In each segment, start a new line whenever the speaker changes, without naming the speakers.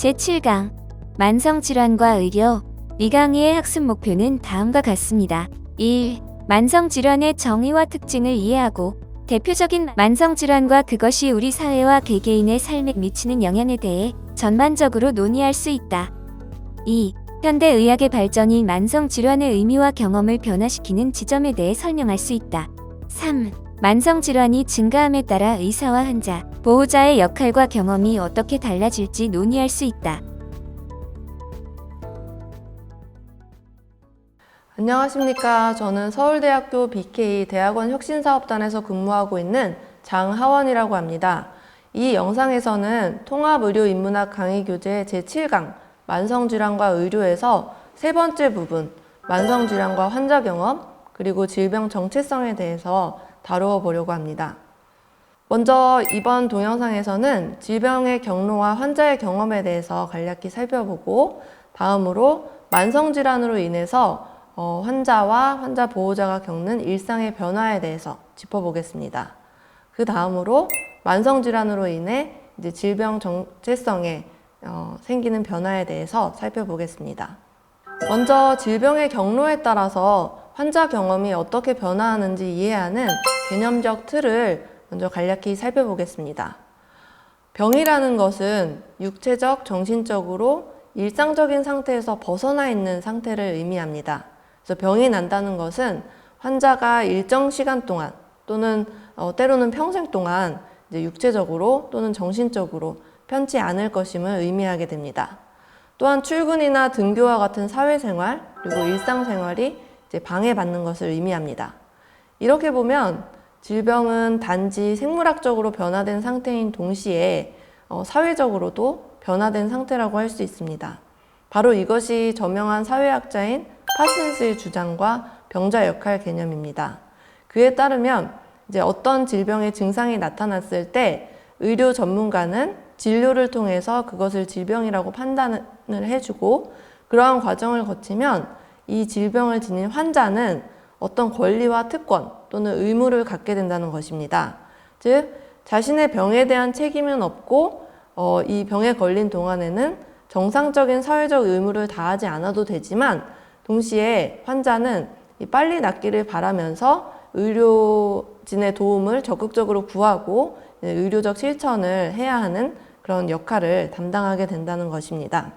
제7강 만성질환과 의료. 이 강의의 학습 목표는 다음과 같습니다. 1. 만성질환의 정의와 특징을 이해하고 대표적인 만성질환과 그것이 우리 사회와 개개인의 삶에 미치는 영향에 대해 전반적으로 논의할 수 있다. 2. 현대의학의 발전이 만성질환의 의미와 경험을 변화시키는 지점에 대해 설명할 수 있다. 3. 만성질환이 증가함에 따라 의사와 환자, 보호자의 역할과 경험이 어떻게 달라질지 논의할 수 있다.
안녕하십니까. 저는 서울대학교 BK 대학원 혁신사업단에서 근무하고 있는 장하원이라고 합니다. 이 영상에서는 통합의료인문학 강의교재 제7강 만성질환과 의료에서 세 번째 부분 만성질환과 환자 경험 그리고 질병 정체성에 대해서 다루어 보려고 합니다. 먼저 이번 동영상에서는 질병의 경로와 환자의 경험에 대해서 간략히 살펴보고 다음으로 만성질환으로 인해서 환자와 환자 보호자가 겪는 일상의 변화에 대해서 짚어보겠습니다. 그 다음으로 만성질환으로 인해 이제 질병 정체성에 생기는 변화에 대해서 살펴보겠습니다. 먼저 질병의 경로에 따라서 환자 경험이 어떻게 변화하는지 이해하는 개념적 틀을 먼저 간략히 살펴보겠습니다. 병이라는 것은 육체적, 정신적으로 일상적인 상태에서 벗어나 있는 상태를 의미합니다. 그래서 병이 난다는 것은 환자가 일정 시간 동안 또는 때로는 평생 동안 이제 육체적으로 또는 정신적으로 편치 않을 것임을 의미하게 됩니다. 또한 출근이나 등교와 같은 사회생활 그리고 일상생활이 이제 방해받는 것을 의미합니다. 이렇게 보면 질병은 단지 생물학적으로 변화된 상태인 동시에 사회적으로도 변화된 상태라고 할 수 있습니다. 바로 이것이 저명한 사회학자인 파슨스의 주장과 병자 역할 개념입니다. 그에 따르면 이제 어떤 질병의 증상이 나타났을 때 의료 전문가는 진료를 통해서 그것을 질병이라고 판단을 해주고 그러한 과정을 거치면 이 질병을 지닌 환자는 어떤 권리와 특권 또는 의무를 갖게 된다는 것입니다. 즉, 자신의 병에 대한 책임은 없고 이 병에 걸린 동안에는 정상적인 사회적 의무를 다하지 않아도 되지만 동시에 환자는 빨리 낫기를 바라면서 의료진의 도움을 적극적으로 구하고 의료적 실천을 해야 하는 그런 역할을 담당하게 된다는 것입니다.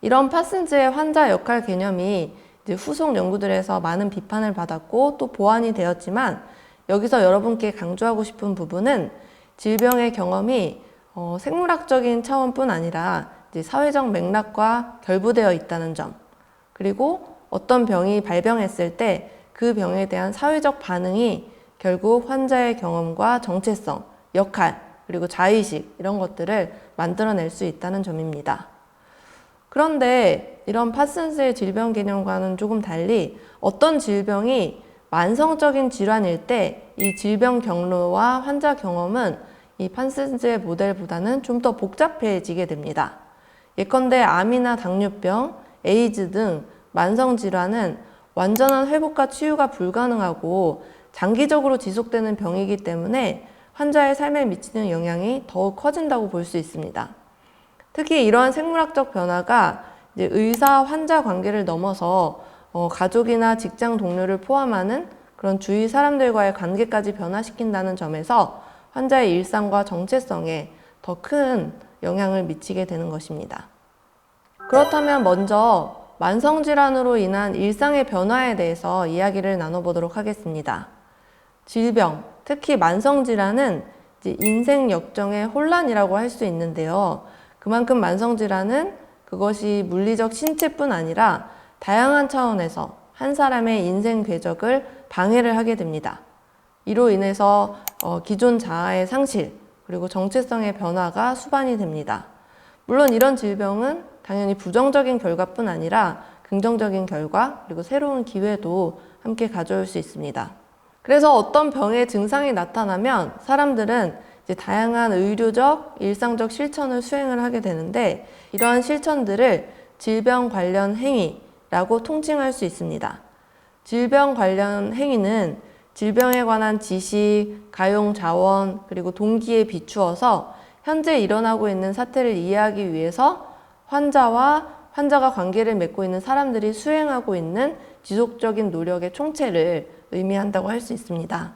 이런 파슨즈의 환자 역할 개념이 이제 후속 연구들에서 많은 비판을 받았고 또 보완이 되었지만 여기서 여러분께 강조하고 싶은 부분은 질병의 경험이 생물학적인 차원뿐 아니라 이제 사회적 맥락과 결부되어 있다는 점 그리고 어떤 병이 발병했을 때 그 병에 대한 사회적 반응이 결국 환자의 경험과 정체성, 역할, 그리고 자의식 이런 것들을 만들어낼 수 있다는 점입니다. 그런데 이런 파슨스의 질병 개념과는 조금 달리 어떤 질병이 만성적인 질환일 때 이 질병 경로와 환자 경험은 이 파슨스의 모델보다는 좀 더 복잡해지게 됩니다. 예컨대 암이나 당뇨병, 에이즈 등 만성질환은 완전한 회복과 치유가 불가능하고 장기적으로 지속되는 병이기 때문에 환자의 삶에 미치는 영향이 더욱 커진다고 볼 수 있습니다. 특히 이러한 생물학적 변화가 이제 의사-환자 관계를 넘어서 가족이나 직장 동료를 포함하는 그런 주위 사람들과의 관계까지 변화시킨다는 점에서 환자의 일상과 정체성에 더 큰 영향을 미치게 되는 것입니다. 그렇다면 먼저 만성질환으로 인한 일상의 변화에 대해서 이야기를 나눠보도록 하겠습니다. 질병, 특히 만성질환은 인생 역정의 혼란이라고 할 수 있는데요. 그만큼 만성질환은 그것이 물리적 신체뿐 아니라 다양한 차원에서 한 사람의 인생 궤적을 방해를 하게 됩니다. 이로 인해서 기존 자아의 상실, 그리고 정체성의 변화가 수반이 됩니다. 물론 이런 질병은 당연히 부정적인 결과뿐 아니라 긍정적인 결과 그리고 새로운 기회도 함께 가져올 수 있습니다. 그래서 어떤 병의 증상이 나타나면 사람들은 이제 다양한 의료적, 일상적 실천을 수행을 하게 되는데 이러한 실천들을 질병 관련 행위라고 통칭할 수 있습니다. 질병 관련 행위는 질병에 관한 지식, 가용 자원, 그리고 동기에 비추어서 현재 일어나고 있는 사태를 이해하기 위해서 환자가 관계를 맺고 있는 사람들이 수행하고 있는 지속적인 노력의 총체를 의미한다고 할 수 있습니다.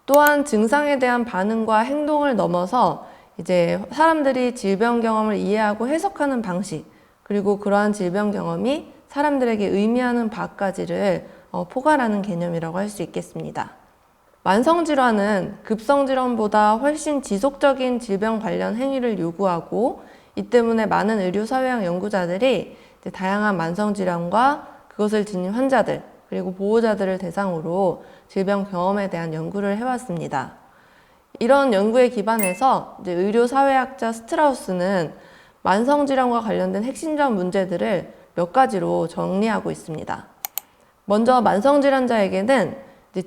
또한 증상에 대한 반응과 행동을 넘어서 이제 사람들이 질병 경험을 이해하고 해석하는 방식, 그리고 그러한 질병 경험이 사람들에게 의미하는 바까지를 포괄하는 개념이라고 할 수 있겠습니다. 만성질환은 급성질환보다 훨씬 지속적인 질병 관련 행위를 요구하고, 이 때문에 많은 의료사회학 연구자들이 다양한 만성질환과 그것을 지닌 환자들, 그리고 보호자들을 대상으로 질병 경험에 대한 연구를 해왔습니다. 이런 연구에 기반해서 의료사회학자 스트라우스는 만성질환과 관련된 핵심적 문제들을 몇 가지로 정리하고 있습니다. 먼저 만성질환자에게는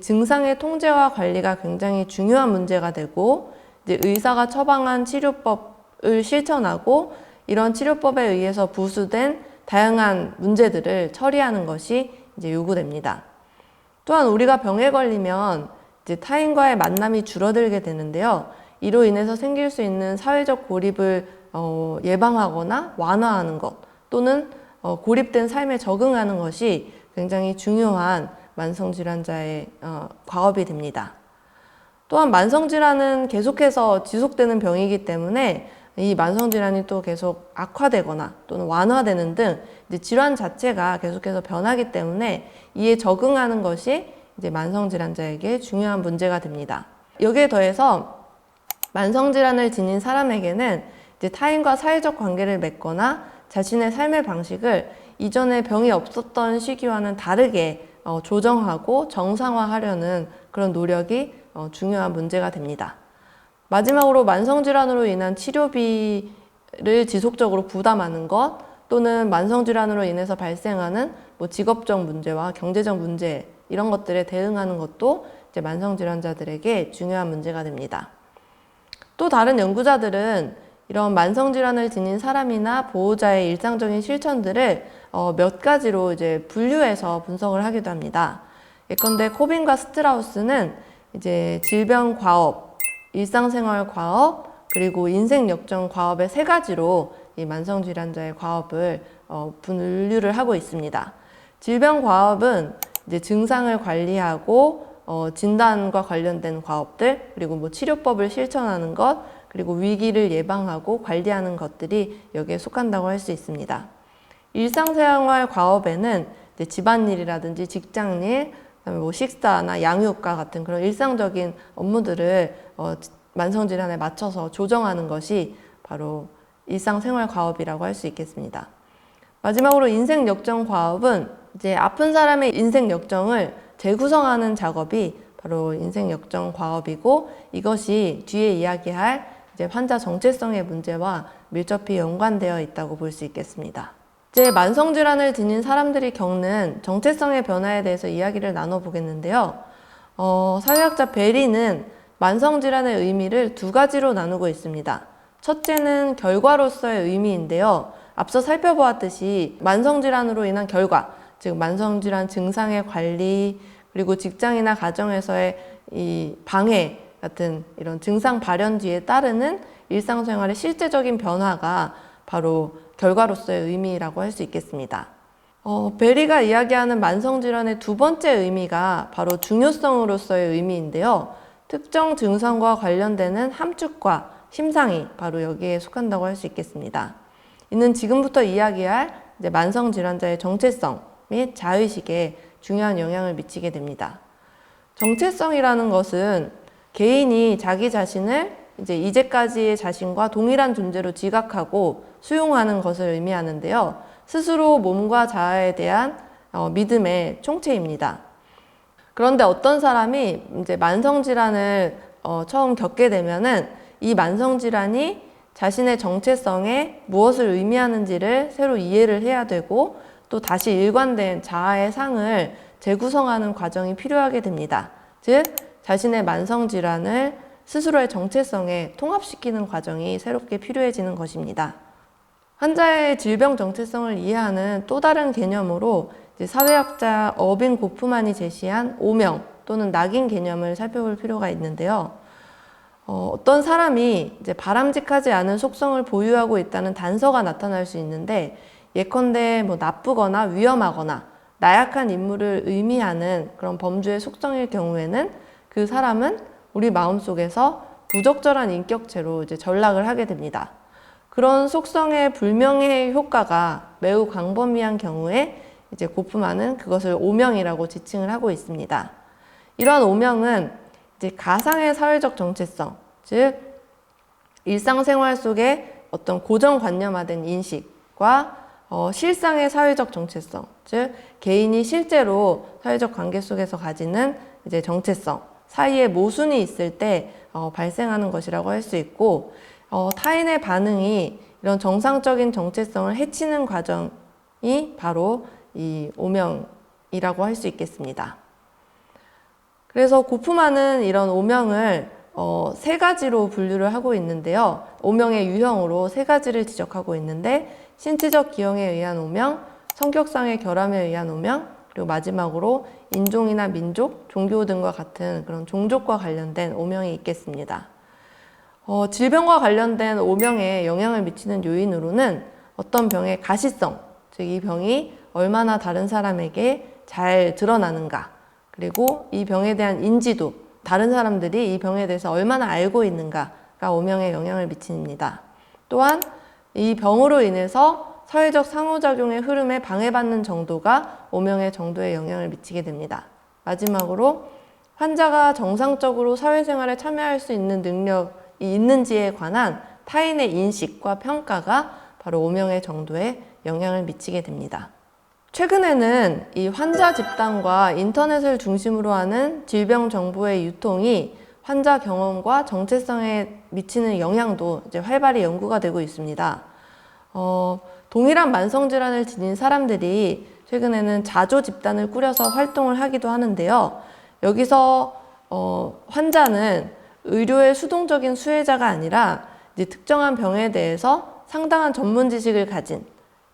증상의 통제와 관리가 굉장히 중요한 문제가 되고, 의사가 처방한 치료법을 실천하고 이런 치료법에 의해서 부수된 다양한 문제들을 처리하는 것이 요구됩니다. 또한 우리가 병에 걸리면 타인과의 만남이 줄어들게 되는데요. 이로 인해서 생길 수 있는 사회적 고립을 예방하거나 완화하는 것, 또는 고립된 삶에 적응하는 것이 굉장히 중요한 만성질환자의 과업이 됩니다. 또한 만성질환은 계속해서 지속되는 병이기 때문에 이 만성질환이 또 계속 악화되거나 또는 완화되는 등 질환 자체가 계속해서 변하기 때문에 이에 적응하는 것이 만성질환자에게 중요한 문제가 됩니다. 여기에 더해서 만성질환을 지닌 사람에게는 타인과 사회적 관계를 맺거나 자신의 삶의 방식을 이전에 병이 없었던 시기와는 다르게 조정하고 정상화하려는 그런 노력이 중요한 문제가 됩니다. 마지막으로 만성질환으로 인한 치료비를 지속적으로 부담하는 것, 또는 만성질환으로 인해서 발생하는 직업적 문제와 경제적 문제, 이런 것들에 대응하는 것도 만성질환자들에게 중요한 문제가 됩니다. 또 다른 연구자들은 이런 만성질환을 지닌 사람이나 보호자의 일상적인 실천들을 몇 가지로 분류해서 분석을 하기도 합니다. 예컨대 코빈과 스트라우스는 질병 과업, 일상생활 과업, 그리고 인생 역정 과업의 세 가지로 이 만성질환자의 과업을 분류를 하고 있습니다. 질병 과업은 증상을 관리하고 진단과 관련된 과업들, 그리고 치료법을 실천하는 것, 그리고 위기를 예방하고 관리하는 것들이 여기에 속한다고 할 수 있습니다. 일상생활 과업에는 집안일이라든지 직장일, 그다음에 식사나 양육과 같은 그런 일상적인 업무들을 만성질환에 맞춰서 조정하는 것이 바로 일상생활 과업이라고 할 수 있겠습니다. 마지막으로 인생 역정 과업은 아픈 사람의 인생 역정을 재구성하는 작업이 바로 인생 역정 과업이고, 이것이 뒤에 이야기할 환자 정체성의 문제와 밀접히 연관되어 있다고 볼 수 있겠습니다. 만성질환을 지닌 사람들이 겪는 정체성의 변화에 대해서 이야기를 나눠보겠는데요. 사회학자 베리는 만성질환의 의미를 두 가지로 나누고 있습니다. 첫째는 결과로서의 의미인데요. 앞서 살펴보았듯이 만성질환으로 인한 결과, 즉 만성질환 증상의 관리, 그리고 직장이나 가정에서의 이 방해 같은 이런 증상 발현 뒤에 따르는 일상생활의 실제적인 변화가 바로 결과로서의 의미라고 할 수 있겠습니다. 베리가 이야기하는 만성질환의 두 번째 의미가 바로 중요성으로서의 의미인데요. 특정 증상과 관련되는 함축과 심상이 바로 여기에 속한다고 할 수 있겠습니다. 이는 지금부터 이야기할 만성질환자의 정체성 및 자의식에 중요한 영향을 미치게 됩니다. 정체성이라는 것은 개인이 자기 자신을 이제까지의 자신과 동일한 존재로 지각하고 수용하는 것을 의미하는데요. 스스로 몸과 자아에 대한 믿음의 총체입니다. 그런데 어떤 사람이 만성질환을 처음 겪게 되면은 이 만성질환이 자신의 정체성에 무엇을 의미하는지를 새로 이해를 해야 되고, 또 다시 일관된 자아의 상을 재구성하는 과정이 필요하게 됩니다. 즉, 자신의 만성질환을 스스로의 정체성에 통합시키는 과정이 새롭게 필요해지는 것입니다. 환자의 질병 정체성을 이해하는 또 다른 개념으로 사회학자 어빈 고프만이 제시한 오명 또는 낙인 개념을 살펴볼 필요가 있는데요. 어떤 사람이 이제 바람직하지 않은 속성을 보유하고 있다는 단서가 나타날 수 있는데, 예컨대 뭐 나쁘거나 위험하거나 나약한 인물을 의미하는 그런 범주의 속성일 경우에는 그 사람은 우리 마음속에서 부적절한 인격체로 이제 전락을 하게 됩니다. 그런 속성의 불명예 효과가 매우 광범위한 경우에 이제 고프만은 그것을 오명이라고 지칭을 하고 있습니다. 이러한 오명은 이제 가상의 사회적 정체성, 즉 일상생활 속에 어떤 고정관념화된 인식과 실상의 사회적 정체성, 즉 개인이 실제로 사회적 관계 속에서 가지는 이제 정체성 사이에 모순이 있을 때 발생하는 것이라고 할 수 있고, 타인의 반응이 이런 정상적인 정체성을 해치는 과정이 바로 이 오명이라고 할 수 있겠습니다. 그래서 고프만은 이런 오명을 세 가지로 분류를 하고 있는데요. 오명의 유형으로 세 가지를 지적하고 있는데, 신체적 기형에 의한 오명, 성격상의 결함에 의한 오명, 그리고 마지막으로 인종이나 민족, 종교 등과 같은 그런 종족과 관련된 오명이 있겠습니다. 질병과 관련된 오명에 영향을 미치는 요인으로는 어떤 병의 가시성, 즉 이 병이 얼마나 다른 사람에게 잘 드러나는가, 그리고 이 병에 대한 인지도, 다른 사람들이 이 병에 대해서 얼마나 알고 있는가가 오명에 영향을 미칩니다. 또한 이 병으로 인해서 사회적 상호작용의 흐름에 방해받는 정도가 오명의 정도에 영향을 미치게 됩니다. 마지막으로 환자가 정상적으로 사회생활에 참여할 수 있는 능력이 있는지에 관한 타인의 인식과 평가가 바로 오명의 정도에 영향을 미치게 됩니다. 최근에는 이 환자 집단과 인터넷을 중심으로 하는 질병 정보의 유통이 환자 경험과 정체성에 미치는 영향도 이제 활발히 연구가 되고 있습니다. 동일한 만성질환을 지닌 사람들이 최근에는 자조 집단을 꾸려서 활동을 하기도 하는데요. 여기서 환자는 의료의 수동적인 수혜자가 아니라 이제 특정한 병에 대해서 상당한 전문 지식을 가진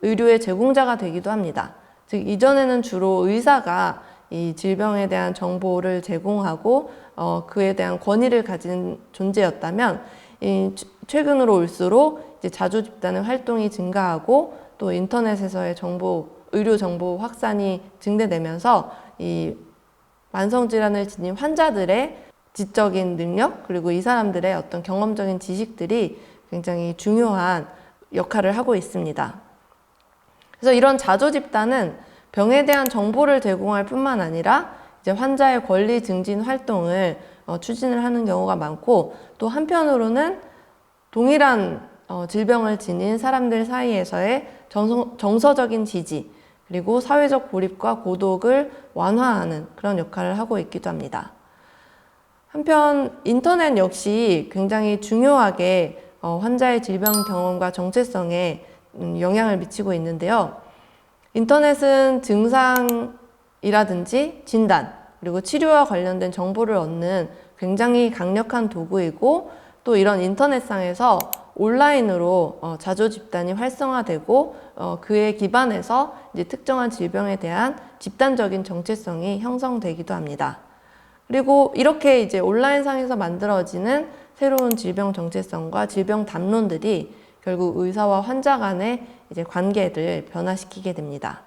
의료의 제공자가 되기도 합니다. 즉 이전에는 주로 의사가 이 질병에 대한 정보를 제공하고 그에 대한 권위를 가진 존재였다면, 최근으로 올수록 이제 자조 집단의 활동이 증가하고 또 인터넷에서의 의료 정보 확산이 증대되면서 이 만성질환을 지닌 환자들의 지적인 능력, 그리고 이 사람들의 어떤 경험적인 지식들이 굉장히 중요한 역할을 하고 있습니다. 그래서 이런 자조 집단은 병에 대한 정보를 제공할 뿐만 아니라 이제 환자의 권리 증진 활동을 추진을 하는 경우가 많고, 또 한편으로는 동일한 질병을 지닌 사람들 사이에서의 정서적인 지지, 그리고 사회적 고립과 고독을 완화하는 그런 역할을 하고 있기도 합니다. 한편 인터넷 역시 굉장히 중요하게 환자의 질병 경험과 정체성에 영향을 미치고 있는데요. 인터넷은 증상이라든지 진단, 그리고 치료와 관련된 정보를 얻는 굉장히 강력한 도구이고, 또 이런 인터넷상에서 온라인으로 자조 집단이 활성화되고 그에 기반해서 이제 특정한 질병에 대한 집단적인 정체성이 형성되기도 합니다. 그리고 이렇게 이제 온라인상에서 만들어지는 새로운 질병 정체성과 질병 담론들이 결국 의사와 환자 간의 이제 관계를 변화시키게 됩니다.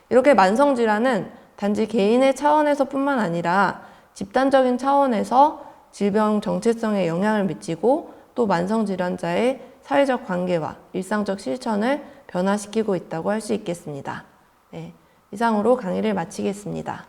이렇게 만성질환은 단지 개인의 차원에서뿐만 아니라 집단적인 차원에서 질병 정체성에 영향을 미치고, 또 만성질환자의 사회적 관계와 일상적 실천을 변화시키고 있다고 할 수 있겠습니다. 네, 이상으로 강의를 마치겠습니다.